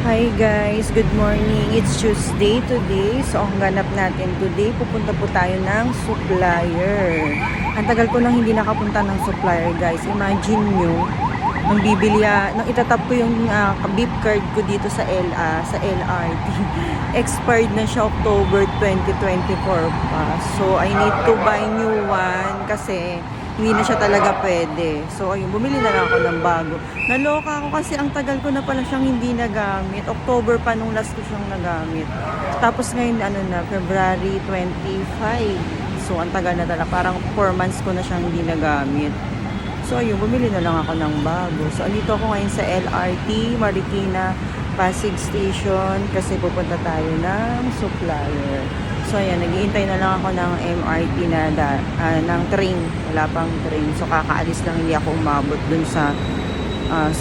Hi guys, good morning. It's Tuesday today. So ang ganap natin today, pupunta po tayo ng supplier. Ang tagal ko nang hindi nakapunta ng supplier guys. Imagine nyo, nung bibili, nung itatap ko yung beep card ko dito sa LRT. Expired na siya October 2024 pa. So I need to buy new one kasi hindi na siya talaga pwede. So, ayun, bumili na lang ako ng bago. Naloka ako kasi ang tagal ko na pala siyang hindi nagamit. October pa nung last ko siyang nagamit. Tapos ngayon, February 25. So, ang tagal na talaga. Parang 4 months ko na siyang hindi nagamit. So, ayun, bumili na lang ako ng bago. So, andito ako ngayon sa LRT, Marikina, Pasig Station kasi pupunta tayo ng supplier. So, ayan, naghihintay na lang ako ng MRT ng train. Wala pang train. So, kakaalis lang, hindi ako umabot dun sa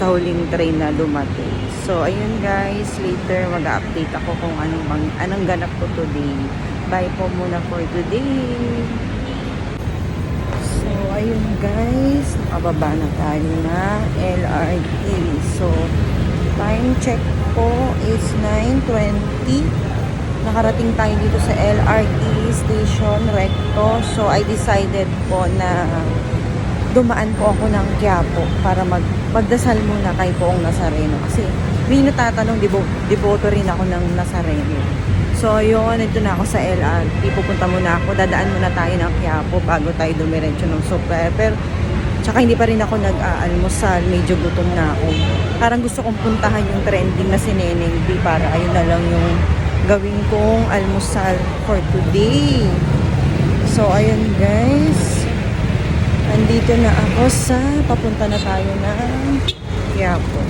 huling train na dumating. So, ayun guys, later mag-update ako kung anong ganap ko today. Bye po muna for today. So, ayun guys, nakababa na tayo na LRT. So, time check po is 9:20. Nakarating tayo dito sa LRT Station Recto. So, I decided po na dumaan po ako ng Quiapo para magdasal muna kay Poong Nazareno. Kasi may natatanong, devoto rin ako ng Nazareno. So, yun, ito na ako sa LRT. Pupunta muna ako. Dadaan muna tayo ng Quiapo bago tayo dumiretso ng supplier. Pero, tsaka hindi pa rin ako nag-aalmusal. Medyo gutom na ako. Parang gusto kong puntahan yung trending na si Neneng B para ayun na lang yung gawin kong almusal for today. So, ayun guys. Andito na ako papunta na tayo ng Quiapo.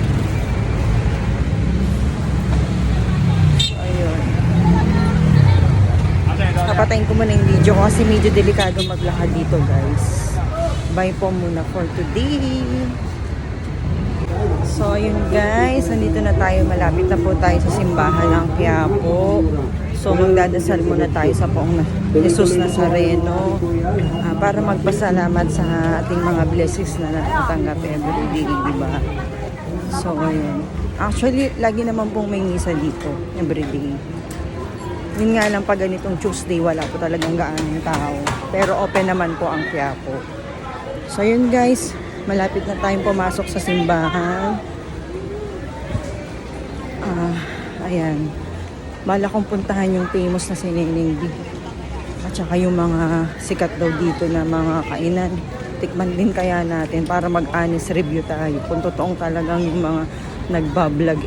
So, ayun. Papatayin ko muna yung video ko kasi medyo delikado maglakad dito guys. Bye po muna for today. So, ayun guys, nandito na tayo, malapit na po tayo sa simbahan ng Quiapo. So, magdadasal muna tayo sa Poong Jesus Nazareno para magpasalamat sa ating mga blessings na natatanggap everyday, diba? So, ayun. Actually, lagi naman pong may misa dito, everyday. Yun nga lang, pag ganitong Tuesday, wala po talagang gaanong tao. Pero open naman po ang Quiapo. So, ayun guys, malapit na tayong pumasok sa simbahan. Ayan. Bala kong puntahan yung famous na si Neneng B. At saka yung mga sikat daw dito na mga kainan. Tikman din kaya natin para mag-honest review tayo. Kung totoong talagang yung mga nagbablog